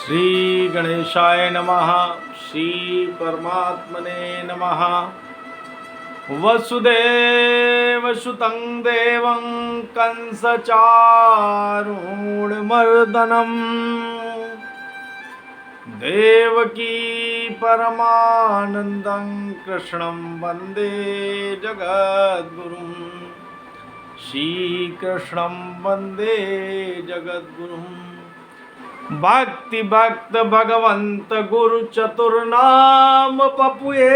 श्री गणेशाय नमः। श्री परमात्मने नमः। वसुदेवसुतं देवं कंसचारूढमर्दनम् देवकी परमानन्दं कृष्णं वन्दे जगद्गुरुं। श्रीकृष्णं वन्दे जगद्गुरुम्। भक्ति भक्त भगवंत गुरु चतुर्नाम पपुए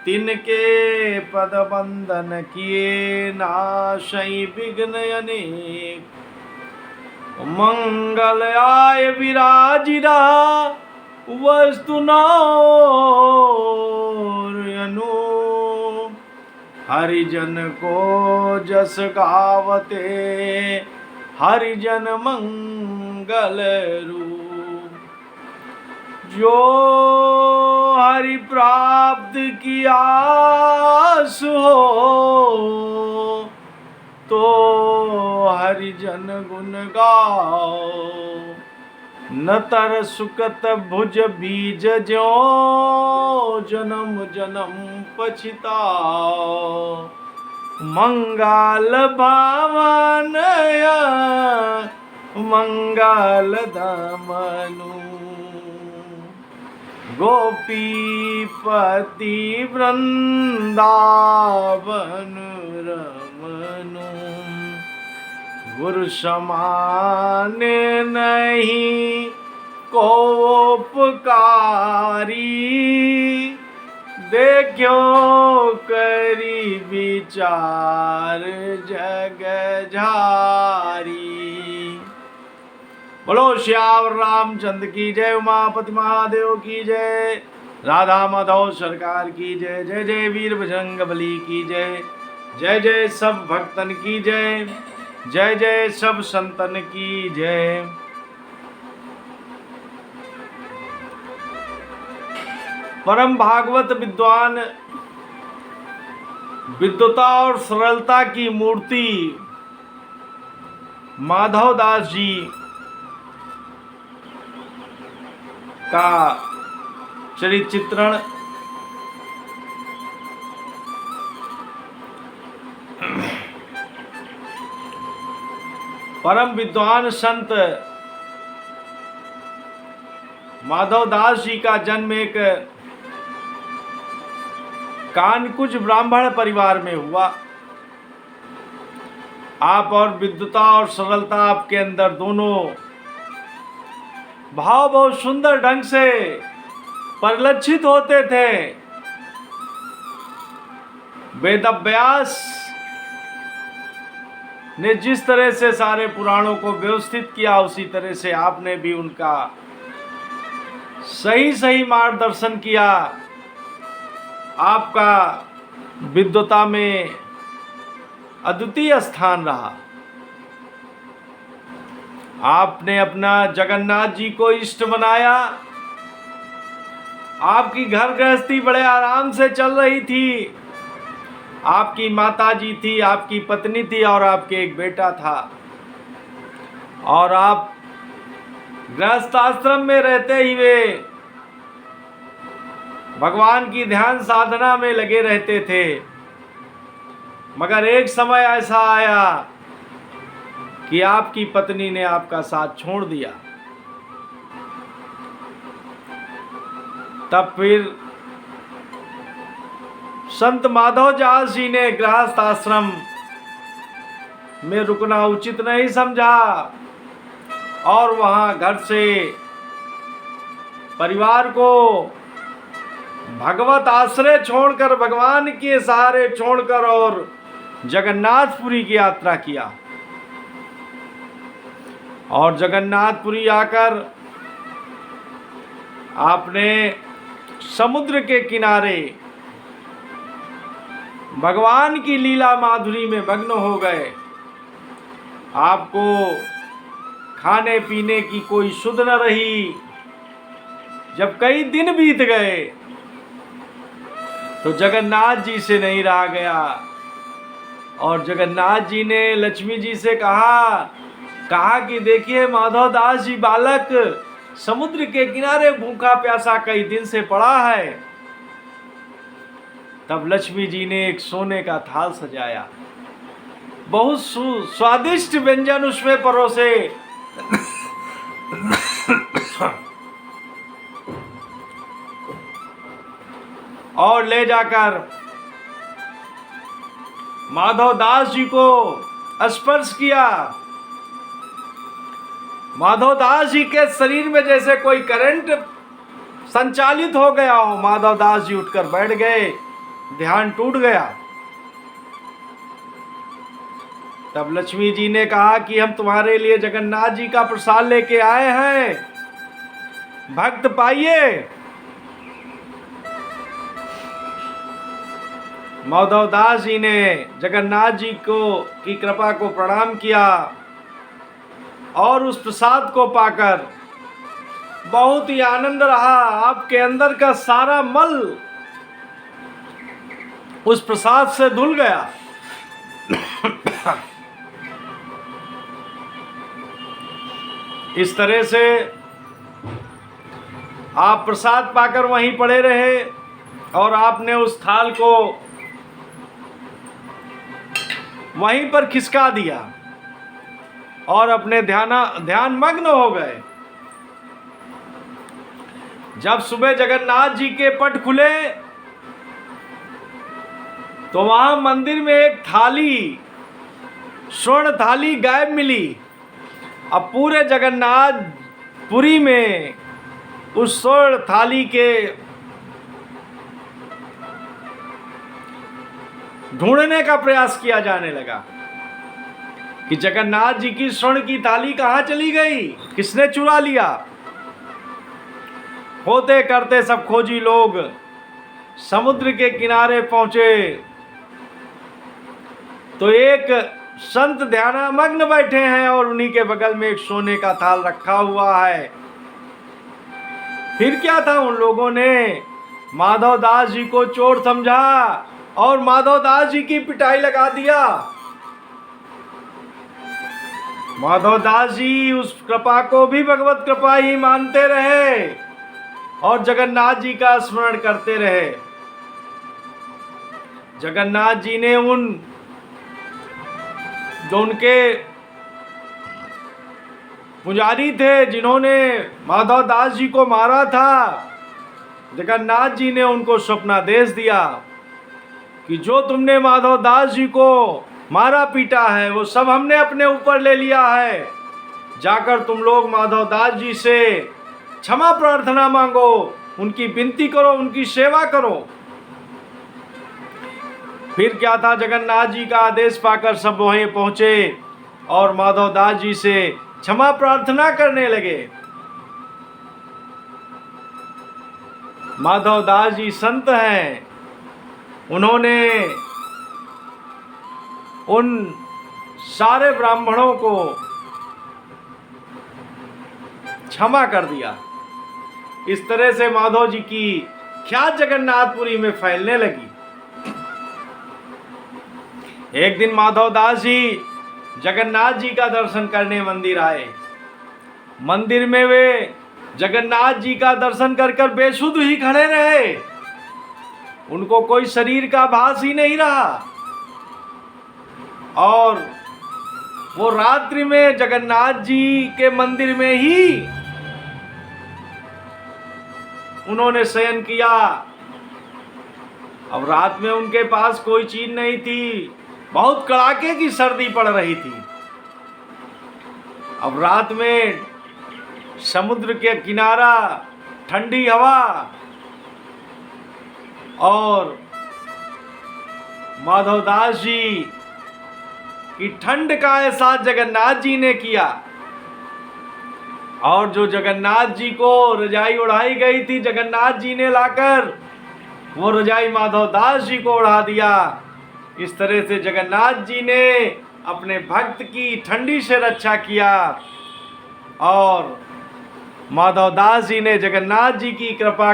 तिनके पद बंदन किए नाशई विघ्न अनेक। मंगल आय विराजिरा वस्तु ननु हरिजन को जस गावते हरिजन मंगल रूप। जो हरि प्राप्त की आस हो तो हरिजन गुण गाओ। न तर सुकत भुज बीज ज्यो जन्म जन्म पछिताओ। मंगल भावनय मंगल दमनु गोपीपति वृंदावन रमनु। गुरु समान नहीं को उपकारी देखो करी विचार जग झारी। बोलो श्यावर रामचंद्र की जय। उमापति महादेव की जय। राधा माधव सरकार की जय। जय जय वीर बजरंग बली की जय। जय जय सब भक्तन की जय। जय जय सब संतन की जय। परम भागवत विद्वान विद्वता और सरलता की मूर्ति माधव दास जी का चरित्र चित्रण परम विद्वान संत माधव दास जी का जन्म एक कानकुज ब्राह्मण परिवार में हुआ। आप और विद्वता और सरलता आपके अंदर दोनों भाव बहुत सुंदर ढंग से परिलक्षित होते थे। वेदव्यास ने जिस तरह से सारे पुराणों को व्यवस्थित किया उसी तरह से आपने भी उनका सही सही मार्गदर्शन किया। आपका विद्वता में अद्वितीय स्थान रहा। आपने अपना जगन्नाथ जी को इष्ट बनाया। आपकी घर गृहस्थी बड़े आराम से चल रही थी। आपकी माता जी थी, आपकी पत्नी थी और आपके एक बेटा था। और आप गृहस्थ आश्रम में रहते हुए भगवान की ध्यान साधना में लगे रहते थे। मगर एक समय ऐसा आया कि आपकी पत्नी ने आपका साथ छोड़ दिया। तब फिर संत माधव दास जी ने गृहस्थ आश्रम में रुकना उचित नहीं समझा और वहां घर से परिवार को भगवत आश्रय छोड़कर, भगवान के सहारे छोड़कर और जगन्नाथपुरी की यात्रा किया। और जगन्नाथपुरी आकर आपने समुद्र के किनारे भगवान की लीला माधुरी में मग्न हो गए। आपको खाने पीने की कोई सुध न रही। जब कई दिन बीत गए तो जगन्नाथ जी से नहीं रहा गया और जगन्नाथ जी ने लक्ष्मी जी से कहा, कहा कि देखिए माधव दास जी बालक समुद्र के किनारे भूखा प्यासा कई दिन से पड़ा है। तब लक्ष्मी जी ने एक सोने का थाल सजाया, बहुत स्वादिष्ट व्यंजन उसमें परोसे और ले जाकर माधव दास जी को स्पर्श किया। माधव दास जी के शरीर में जैसे कोई करंट संचालित हो गया हो। माधव दास जी उठकर बैठ गए, ध्यान टूट गया। तब लक्ष्मी जी ने कहा कि हम तुम्हारे लिए जगन्नाथ जी का प्रसाद लेके आए हैं, भक्त पाइए। माधव दास जी ने जगन्नाथ जी की कृपा को प्रणाम किया और उस प्रसाद को पाकर बहुत ही आनंद रहा। आपके अंदर का सारा मल उस प्रसाद से धुल गया। इस तरह से आप प्रसाद पाकर वहीं पड़े रहे और आपने उस थाल को वहीं पर खिसका दिया और अपने ध्यान मग्न हो गए। जब सुबह जगन्नाथ जी के पट खुले तो वहां मंदिर में एक थाली, स्वर्ण थाली गायब मिली। अब पूरे जगन्नाथ पुरी में उस स्वर्ण थाली के ढूंढने का प्रयास किया जाने लगा कि जगन्नाथ जी की स्वर्ण की थाली कहां चली गई, किसने चुरा लिया। होते करते सब खोजी लोग समुद्र के किनारे पहुंचे तो एक संत ध्यानमग्न बैठे हैं और उन्हीं के बगल में एक सोने का थाल रखा हुआ है। फिर क्या था, उन लोगों ने माधव दास जी को चोर समझा और माधव दास जी की पिटाई लगा दिया। माधव दास जी उस कृपा को भी भगवत कृपा ही मानते रहे और जगन्नाथ जी का स्मरण करते रहे। जगन्नाथ जी ने जो उनके पुजारी थे जिन्होंने माधव दास जी को मारा था, जगन्नाथ जी ने उनको स्वप्नादेश दिया कि जो तुमने माधव दास जी को मारा पीटा है वो सब हमने अपने ऊपर ले लिया है। जाकर तुम लोग माधव दास जी से क्षमा प्रार्थना मांगो, उनकी विनती करो, उनकी सेवा करो। फिर क्या था, जगन्नाथ जी का आदेश पाकर सब वहीं पहुंचे और माधव दास जी से क्षमा प्रार्थना करने लगे। माधव दास जी संत हैं, उन्होंने उन सारे ब्राह्मणों को क्षमा कर दिया। इस तरह से माधव जी की ख्यात जगन्नाथपुरी में फैलने लगी। एक दिन माधव दास जी जगन्नाथ जी का दर्शन करने मंदिर आए। मंदिर में वे जगन्नाथ जी का दर्शन कर कर बेसुध ही खड़े रहे, उनको कोई शरीर का भास ही नहीं रहा। और वो रात्रि में जगन्नाथ जी के मंदिर में ही उन्होंने शयन किया। अब रात में उनके पास कोई चीज नहीं थी, बहुत कड़ाके की सर्दी पड़ रही थी। अब रात में समुद्र के किनारा, ठंडी हवा और माधव दास जी की ठंड का एहसास जगन्नाथ जी ने किया। और जो जगन्नाथ जी को रजाई उड़ाई गई थी, जगन्नाथ जी ने लाकर वो रजाई माधव दास जी को उड़ा दिया। इस तरह से जगन्नाथ जी ने अपने भक्त की ठंडी से रक्षा किया और माधव दास जी ने जगन्नाथ जी की कृपा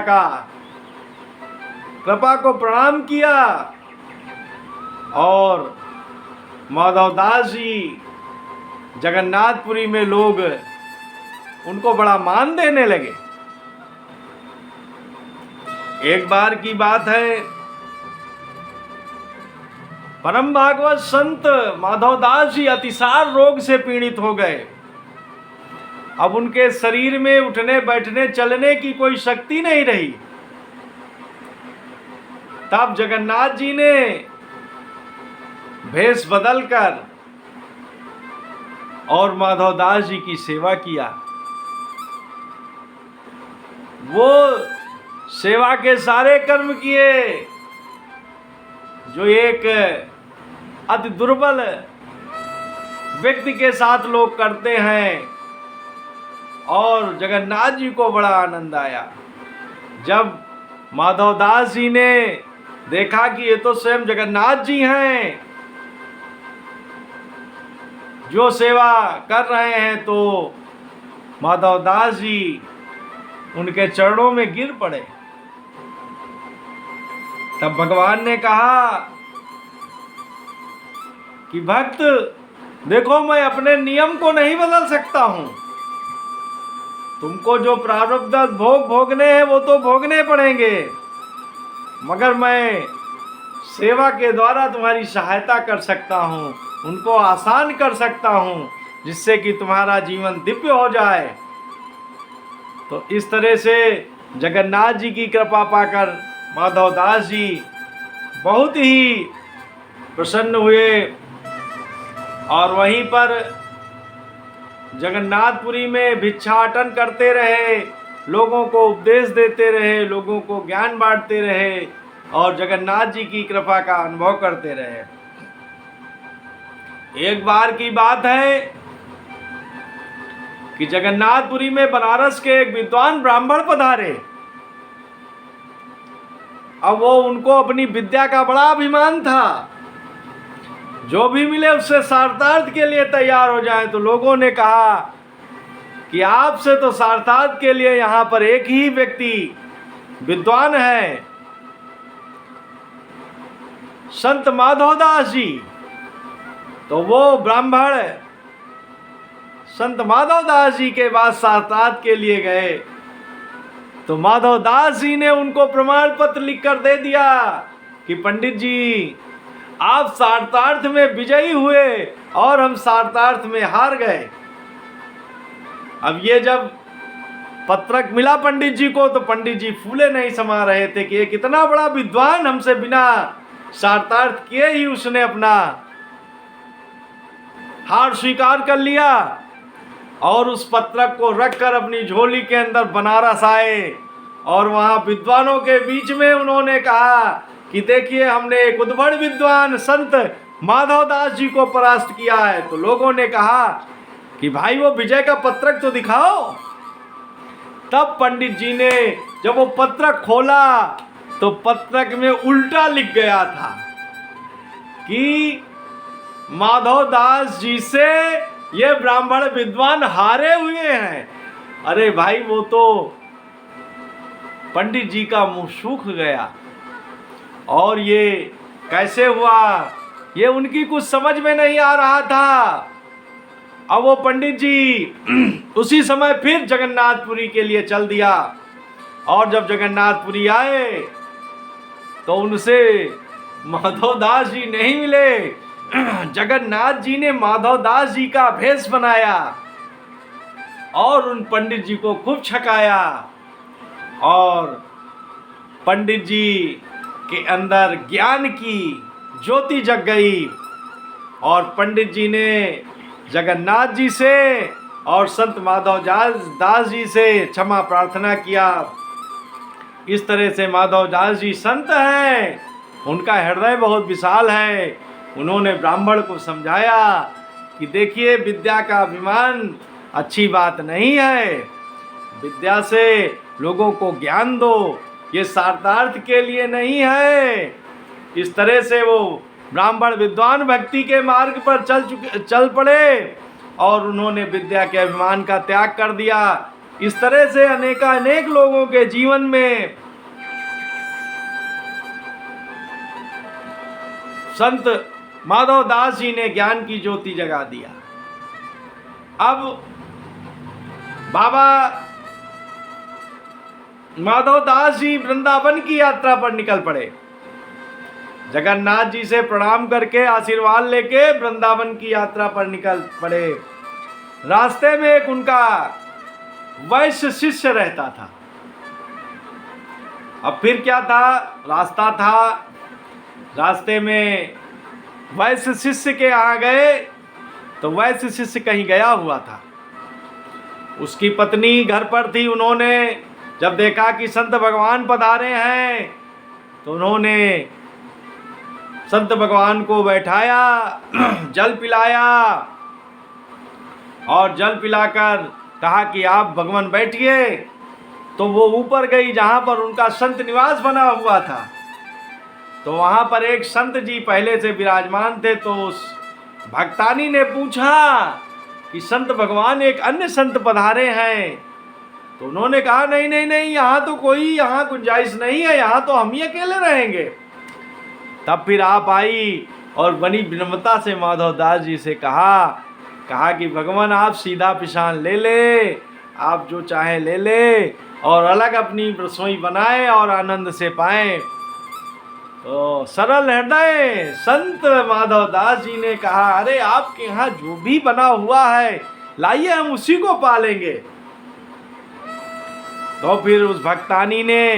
को प्रणाम किया और माधव दास जी जगन्नाथपुरी में लोग उनको बड़ा मान देने लगे। एक बार की बात है, परम भागवत संत माधवदास जी अतिसार रोग से पीड़ित हो गए। अब उनके शरीर में उठने बैठने चलने की कोई शक्ति नहीं रही। तब जगन्नाथ जी ने भेष बदलकर और माधवदास जी की सेवा किया। वो सेवा के सारे कर्म किए जो एक अति दुर्बल व्यक्ति के साथ लोग करते हैं। और जगन्नाथ जी को बड़ा आनंद आया जब माधवदास जी ने देखा कि ये तो स्वयं जगन्नाथ जी हैं जो सेवा कर रहे हैं। तो माधवदास जी उनके चरणों में गिर पड़े। तब भगवान ने कहा कि भक्त देखो, मैं अपने नियम को नहीं बदल सकता हूं। तुमको जो प्रारब्ध भोग भोगने हैं वो तो भोगने पड़ेंगे, मगर मैं सेवा के द्वारा तुम्हारी सहायता कर सकता हूं, उनको आसान कर सकता हूं, जिससे कि तुम्हारा जीवन दिव्य हो जाए। तो इस तरह से जगन्नाथ जी की कृपा पाकर माधवदास जी बहुत ही प्रसन्न हुए और वहीं पर जगन्नाथपुरी में भिक्षाटन करते रहे, लोगों को उपदेश देते रहे, लोगों को ज्ञान बांटते रहे और जगन्नाथ जी की कृपा का अनुभव करते रहे। एक बार की बात है कि जगन्नाथपुरी में बनारस के एक विद्वान ब्राह्मण पधारे। अब वो उनको अपनी विद्या का बड़ा अभिमान था, जो भी मिले उससे सार्थार्थ के लिए तैयार हो जाए। तो लोगों ने कहा कि आपसे तो सार्थार्थ के लिए यहाँ पर एक ही व्यक्ति विद्वान है, संत माधवदास जी। तो वो ब्राह्मण संत माधवदास जी के पास सार्थार्थ के लिए गए। तो माधवदास जी ने उनको प्रमाण पत्र लिखकर दे दिया कि पंडित जी, आप सार्थार्थ में विजयी हुए और हम सार्थार्थ में हार गए। अब ये जब पत्रक मिला पंडित जी को तो पंडित जी फूले नहीं समा रहे थे कि ये कितना बड़ा विद्वान, हमसे बिना सार्थार्थ किए ही उसने अपना हार स्वीकार कर लिया। और उस पत्रक को रखकर अपनी झोली के अंदर बनारस आए और वहाँ विद्वानों के बीच में उन्होंने कहा कि देखिए, हमने एक उद्भट विद्वान संत माधवदास जी को परास्त किया है। तो लोगों ने कहा कि भाई वो विजय का पत्रक तो दिखाओ। तब पंडित जी ने जब वो पत्रक खोला तो पत्रक में उल्टा लिख गया था कि माधवदास जी से ये ब्राह्मण विद्वान हारे हुए हैं। अरे भाई, वो तो पंडित जी का मुंह सूख गया। और ये कैसे हुआ, ये उनकी कुछ समझ में नहीं आ रहा था। अब वो पंडित जी उसी समय फिर जगन्नाथपुरी के लिए चल दिया। और जब जगन्नाथपुरी आए तो उनसे माधवदास जी नहीं मिले। जगन्नाथ जी ने माधवदास जी का भेष बनाया और उन पंडित जी को खूब छकाया। और पंडित जी के अंदर ज्ञान की ज्योति जग गई और पंडित जी ने जगन्नाथ जी से और संत माधवदास जी से क्षमा प्रार्थना किया। इस तरह से माधवदास जी संत हैं, उनका हृदय बहुत विशाल है। उन्होंने ब्राह्मण को समझाया कि देखिए, विद्या का अभिमान अच्छी बात नहीं है, विद्या से लोगों को ज्ञान दो, ये सार्थार्थ के लिए नहीं है। इस तरह से वो ब्राह्मण विद्वान भक्ति के मार्ग पर चल पड़े और उन्होंने विद्या के अभिमान का त्याग कर दिया। इस तरह से अनेक लोगों के जीवन में संत माधवदास जी ने ज्ञान की ज्योति जगा दिया। अब बाबा माधव दास जी वृंदावन की यात्रा पर निकल पड़े। जगन्नाथ जी से प्रणाम करके आशीर्वाद लेके वृंदावन की यात्रा पर निकल पड़े। रास्ते में एक उनका वैश्य शिष्य रहता था। अब फिर क्या था, रास्ता था, रास्ते में वैश्य शिष्य के यहाँ गए तो वैश्य शिष्य कहीं गया हुआ था। उसकी पत्नी घर पर थी। उन्होंने जब देखा कि संत भगवान पधारे हैं तो उन्होंने संत भगवान को बैठाया, जल पिलाया और जल पिलाकर कहा कि आप भगवान बैठिए। तो वो ऊपर गई जहाँ पर उनका संत निवास बना हुआ था। तो वहाँ पर एक संत जी पहले से विराजमान थे। तो उस भक्तानी ने पूछा कि संत भगवान एक अन्य संत पधारे हैं। तो उन्होंने कहा नहीं नहीं नहीं, यहाँ तो कोई यहाँ गुंजाइश नहीं है, यहाँ तो हम ही अकेले रहेंगे। तब फिर आप आई और बड़ी विनम्रता से माधव दास जी से कहा कि भगवान आप सीधा पिशान ले ले, आप जो चाहे ले ले और अलग अपनी रसोई बनाए और आनंद से पाएं। तो सरल हृदय संत माधव दास जी ने कहा अरे आपके यहाँ जो भी बना हुआ है लाइए, हम उसी को पालेंगे। तो फिर उस भक्तानी ने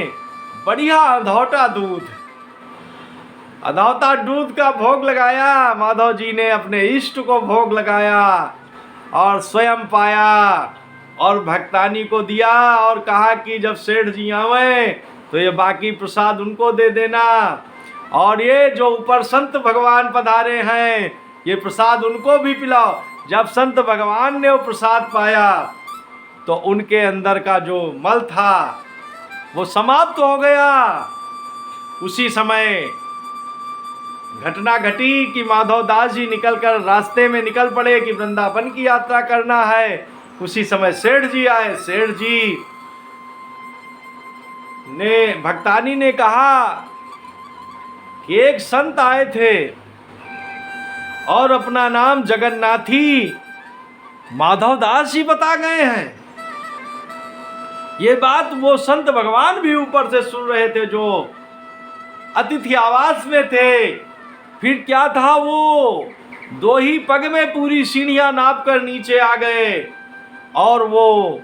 बढ़िया अधौता दूध का भोग लगाया। माधव जी ने अपने इष्ट को भोग लगाया और स्वयं पाया और भक्तानी को दिया और कहा कि जब सेठ जी आवे तो ये बाकी प्रसाद उनको दे देना और ये जो ऊपर संत भगवान पधारे हैं ये प्रसाद उनको भी पिलाओ। जब संत भगवान ने वो प्रसाद पाया तो उनके अंदर का जो मल था वो समाप्त हो गया। उसी समय घटना घटी कि माधव दास जी निकलकर रास्ते में निकल पड़े कि वृंदावन की यात्रा करना है। उसी समय सेठ जी आए। सेठ जी ने भक्तानी ने कहा कि एक संत आए थे और अपना नाम जगन्नाथी माधव दास जी बता गए हैं। ये बात वो संत भगवान भी ऊपर से सुन रहे थे जो अतिथि आवास में थे। फिर क्या था, वो 2 ही पग में पूरी सीढ़ियां नाप कर नीचे आ गए और वो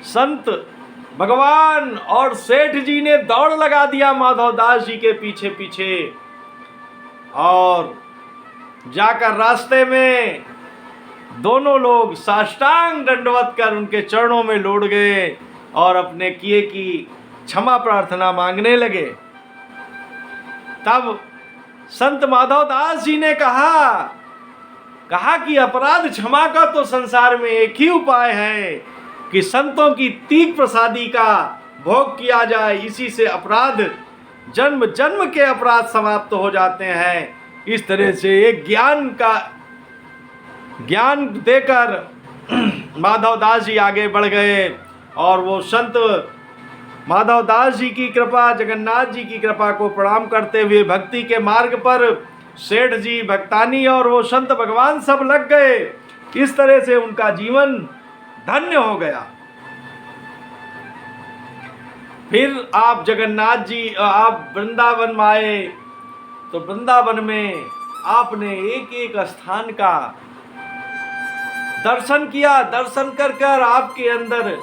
संत भगवान और सेठ जी ने दौड़ लगा दिया माधव दास जी के पीछे पीछे और जाकर रास्ते में दोनों लोग साष्टांग दंडवत कर उनके चरणों में लौट गए और अपने किए की क्षमा प्रार्थना मांगने लगे। तब संत माधव दास जी ने कहा कि अपराध क्षमा का तो संसार में एक ही उपाय है कि संतों की तीख प्रसादी का भोग किया जाए। इसी से अपराध जन्म जन्म के अपराध समाप्त हो जाते हैं। इस तरह से एक ज्ञान देकर माधव दास जी आगे बढ़ गए और वो संत माधव दास जी की कृपा, जगन्नाथ जी की कृपा को प्रणाम करते हुए भक्ति के मार्ग पर सेठ जी, भक्तानी और वो संत भगवान सब लग गए। इस तरह से उनका जीवन धन्य हो गया। फिर आप जगन्नाथ जी आप वृंदावन में आए तो वृंदावन में आपने एक एक स्थान का दर्शन किया। दर्शन कर कर आपके अंदर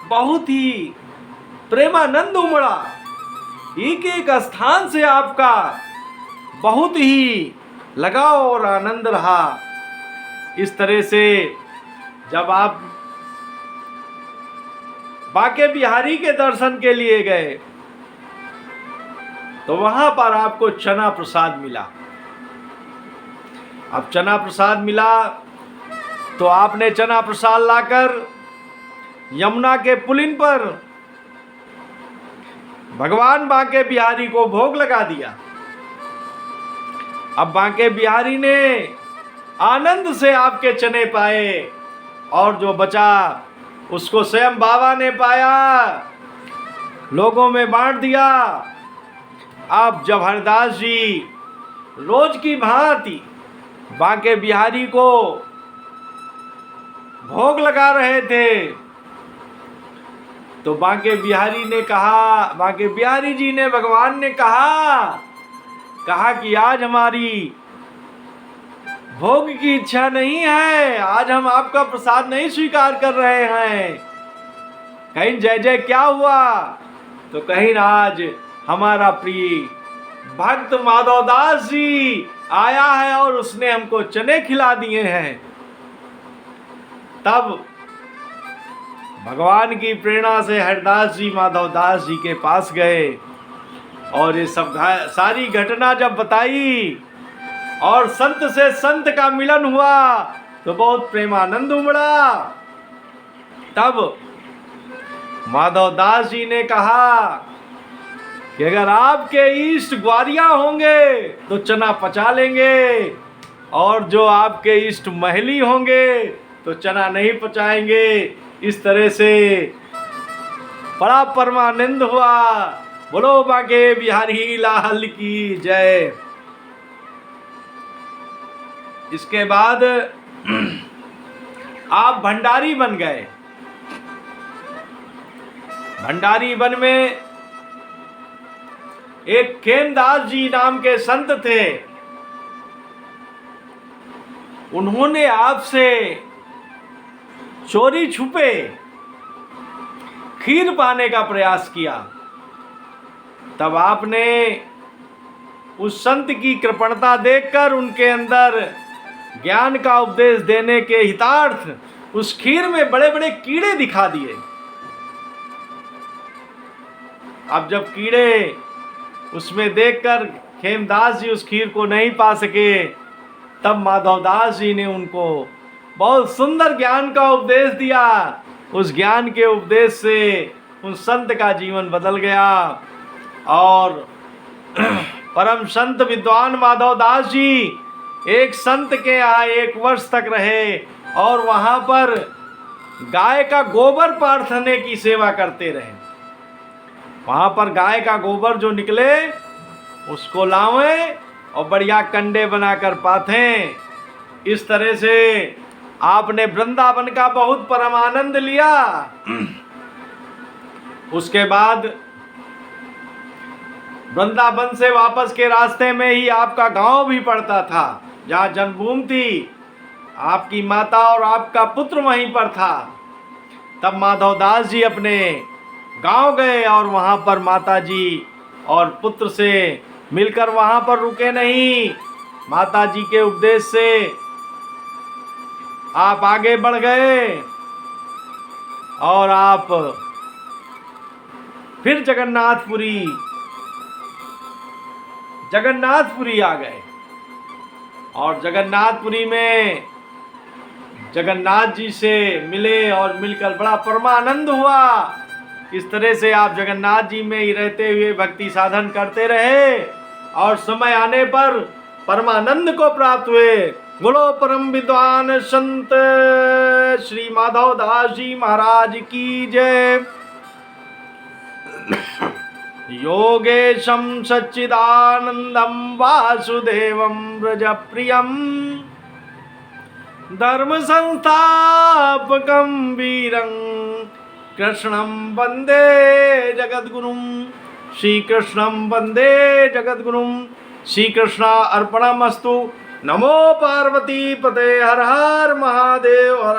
बहुत ही प्रेमानंद उमड़ा। एक एक स्थान से आपका बहुत ही लगाव और आनंद रहा। इस तरह से जब आप बांके बिहारी के दर्शन के लिए गए तो वहां पर आपको चना प्रसाद मिला। अब चना प्रसाद मिला तो आपने चना प्रसाद लाकर यमुना के पुलिन पर भगवान बांके बिहारी को भोग लगा दिया। अब बांके बिहारी ने आनंद से आपके चने पाए और जो बचा उसको स्वयं बाबा ने पाया, लोगों में बांट दिया। अब जब हरदास जी रोज की भांति बांके बिहारी को भोग लगा रहे थे, तो बांके बिहारी ने कहा, बांके बिहारी जी ने, भगवान ने कहा कि आज हमारी भोग की इच्छा नहीं है, आज हम आपका प्रसाद नहीं स्वीकार कर रहे हैं। कहीं जय जय क्या हुआ? तो कहीं आज हमारा प्रिय भक्त माधव दास जी आया है और उसने हमको चने खिला दिए हैं। तब भगवान की प्रेरणा से हरदास जी माधव दास जी के पास गए और ये सब सारी घटना जब बताई और संत से संत का मिलन हुआ तो बहुत प्रेमानंद उमड़ा। तब माधव दास जी ने कहा कि अगर आपके इष्ट ग्वारिया होंगे तो चना पचा लेंगे, और जो आपके इष्ट महली होंगे तो चना नहीं पचाएंगे। इस तरह से बड़ा परमानंद हुआ। बोलो बांके बिहारी लाल की जय। इसके बाद आप भंडारी बन गए। भंडारी वन में एक खेमदास जी नाम के संत थे। उन्होंने आपसे चोरी छुपे खीर पाने का प्रयास किया। तब आपने उस संत की कृपणता देखकर उनके अंदर ज्ञान का उपदेश देने के हितार्थ उस खीर में बड़े बड़े कीड़े दिखा दिए। अब जब कीड़े उसमें देखकर खेमदास जी उस खीर को नहीं पा सके, तब माधवदास जी ने उनको बहुत सुंदर ज्ञान का उपदेश दिया। उस ज्ञान के उपदेश से उस संत का जीवन बदल गया और परम संत विद्वान माधवदास जी एक संत के यहाँ 1 वर्ष तक रहे और वहाँ पर गाय का गोबर प्रार्थने की सेवा करते रहे। वहाँ पर गाय का गोबर जो निकले उसको लावें और बढ़िया कंडे बनाकर पाथें। इस तरह से आपने वृंदावन का बहुत परमानंद लिया। उसके बाद वृंदावन से वापस के रास्ते में ही आपका गांव भी पड़ता था, जहाँ जन्मभूमि थी। आपकी माता और आपका पुत्र वहीं पर था। तब माधवदास जी अपने गांव गए और वहाँ पर माता जी और पुत्र से मिलकर वहाँ पर रुके नहीं। माता जी के उपदेश से आप आगे बढ़ गए और आप फिर जगन्नाथपुरी आ गए और जगन्नाथपुरी में जगन्नाथ जी से मिले और मिलकर बड़ा परमानंद हुआ। इस तरह से आप जगन्नाथ जी में ही रहते हुए भक्ति साधन करते रहे और समय आने पर परमानंद को प्राप्त हुए। बोलो परम विद्वान संत श्री माधव दास जी महाराज की जय। योगेशं सच्चिदानंदं वासुदेवं व्रजप्रियं धर्म संस्थापकं वीरं कृष्णं वंदे जगद्गुरुं। श्री कृष्णं वंदे जगद्गुरुं। श्री कृष्ण अर्पणमस्तु। नमो पार्वती पते। हर हर महादेव। हर